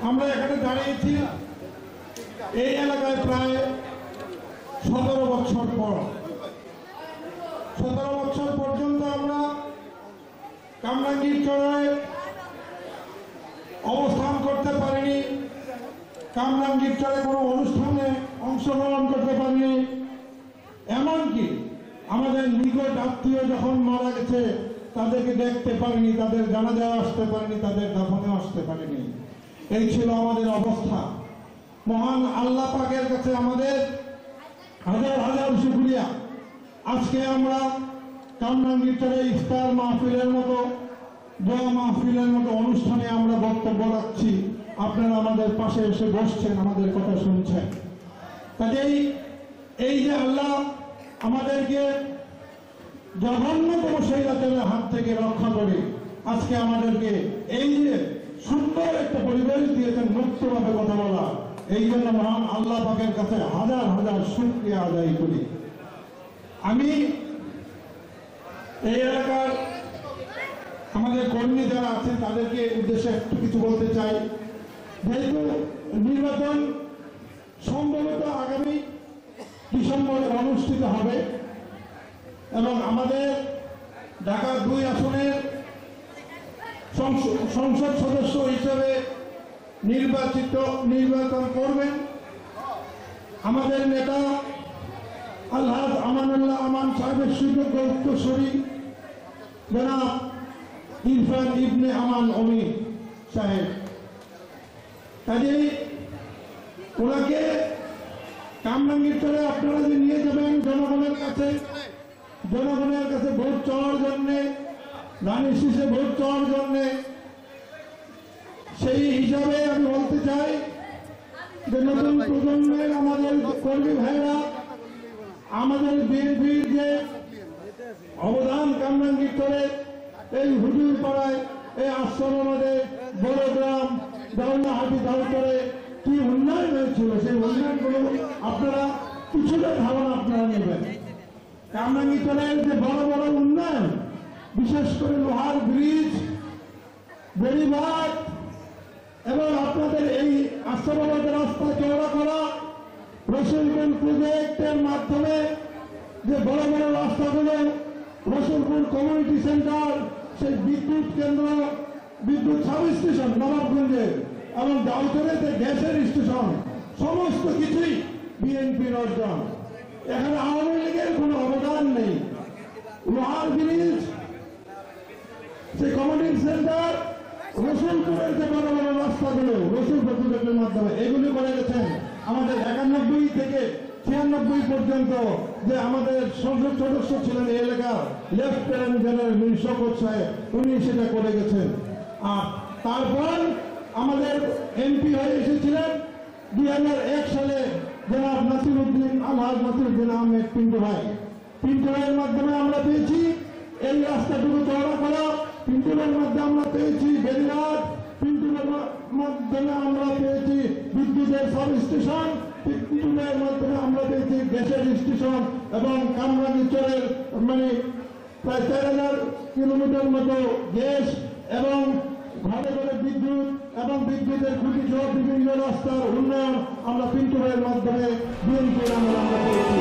আমরা এখানে দাঁড়িয়েছি এই এলাকায় প্রায় 17 বছর পর। 17 বছর পর্যন্ত আমরা কামরাঙ্গীর চড়ায় অবস্থান করতে পারিনি, কামরাঙ্গীর চড়ে কোনো অনুষ্ঠানে অংশগ্রহণ করতে পারিনি। এমনকি আমাদের নিকট আত্মীয় যখন মারা গেছে তাদেরকে দেখতে পারিনি, তাদের জানাজায় আসতে পারিনি, তাদের দাফনে আসতে পারিনি। এই ছিল আমাদের অবস্থা। মহান আল্লাহ পাকের কাছে আমাদের হাজার হাজার শুকরিয়া। আজকে আমরা কামরাঙ্গীর চরে ইফতার মাহফিলের মতো, দোয়া মাহফিলের মতো অনুষ্ঠানে আমরা বক্তব্য রাখছি। আপনারা আমাদের পাশে এসে বসছেন, আমাদের কথা শুনছেন। কাজেই এই যে আল্লাহ আমাদেরকে জঘন্যতম শৈতানের হাত থেকে রক্ষা করে আজকে আমাদেরকে এই যে সুন্দর একটা পরিবেশ দিয়েছেন মুক্তভাবে কথা বলা, এই জন্য মহান আল্লাহ পাকের কাছে হাজার হাজার শুকরিয়া আদায় করি। আমি এই এলাকার আমাদের কর্মী যারা আছেন তাদেরকে উদ্দেশ্যে একটু কিছু বলতে চাই। যেহেতু নির্বাচন সম্ভবত আগামী ডিসেম্বরে অনুষ্ঠিত হবে এবং আমাদের ঢাকা 2 আসনের সংসদ সদস্য হিসেবে নির্বাচন করবেন আমাদের নেতা আলহাজ আমানুল্লাহ আমান সাহেবের সুযোগ্য উত্তরসূরি জনাব ইরফান ইবনে আমান অমি সাহেব। কাজেই ওনাকে কামরাঙ্গীর চরে আপনারা যে নিয়ে যাবেন জনগণের কাছে ভোট চাওয়ার জন্যে, ধানের শীষে ভোট চাওয়ার জন্যে, সেই হিসাবে আমি বলতে চাই যে নতুন প্রজন্মের আমাদের কর্মী ভাইরা, আমাদের বিএনপির যে অবদান কামরাঙ্গীর চরে, এই হুজুর পাড়ায়, এই আশ্রমাবাদে, বড়গ্রাম, দাউলাহাটি দাউতরে কি উন্নয়ন হয়েছিল, সেই উন্নয়নগুলো আপনারা কিছুটা ধারণা আপনারা নেবেন। কামরাঙ্গীর চরের যে বড় বড় উন্নয়ন, বিশেষ করে লোহার ব্রিজ, বেড়িবাঁধ এবং আপনাদের এই আশ্রমাবাদের রাস্তা চওড়া করা, রসুলপুর প্রজেক্টের মাধ্যমে যে বড় বড় রাস্তাগুলো, রসুলপুর কমিউনিটি সেন্টার, সেই বিদ্যুৎ কেন্দ্র, বিদ্যুৎ সাব স্টেশন নবাবগঞ্জের এবং দাউতরে যে গ্যাসের স্টেশন, সমস্ত কিছুই বিএনপির অর্জন। এখানে আওয়ামী লীগের কোনো অবদান নেই। লোহার ব্রিজ, সেই কমিউনিটি সেন্টার, রসুলপুরের যে বড় বড় রাস্তাগুলো রসুলপুর প্রজেক্টের মাধ্যমে এগুলি করে গেছেন। আমাদের 91 থেকে 96 পর্যন্ত যে আমাদের সংসদ সদস্য ছিলেন এই এলাকার লেফটেন্যান্ট জেনারেল মীর শওকত সাহেব, উনি সেটা করে গেছেন। আর তারপর আমাদের এমপি হয়ে এসেছিলেন 2001 সালে জনাব নাসিরউদ্দিন আলহাজ নাসিরউদ্দিন আহমেদ পিন্টু ভাইয়ের মাধ্যমে আমরা পেয়েছি এই রাস্তাটুকু চওড়া করা, পিন্টু ভাইয়ের মাধ্যমে আমরা পেয়েছি বেড়িবাঁধ, পিন্টু ভাইয়ের মাধ্যমে আমরা পেয়েছি বিদ্যুতের সাব স্টেশন, পিন্টু ভাইয়ের মাধ্যমে আমরা পেয়েছি গ্যাসের স্টেশন এবং কামরাঙ্গীর চরের মানে প্রায় 4000 কিলোমিটার মতো গ্যাস এবং ঘরে ঘরে বিদ্যুৎ এবং বিদ্যুতের খুঁটি সহ বিভিন্ন রাস্তার উন্নয়ন আমরা পিন্টু ভাইয়ের মাধ্যমে বিএনপির আমরা পেয়েছি।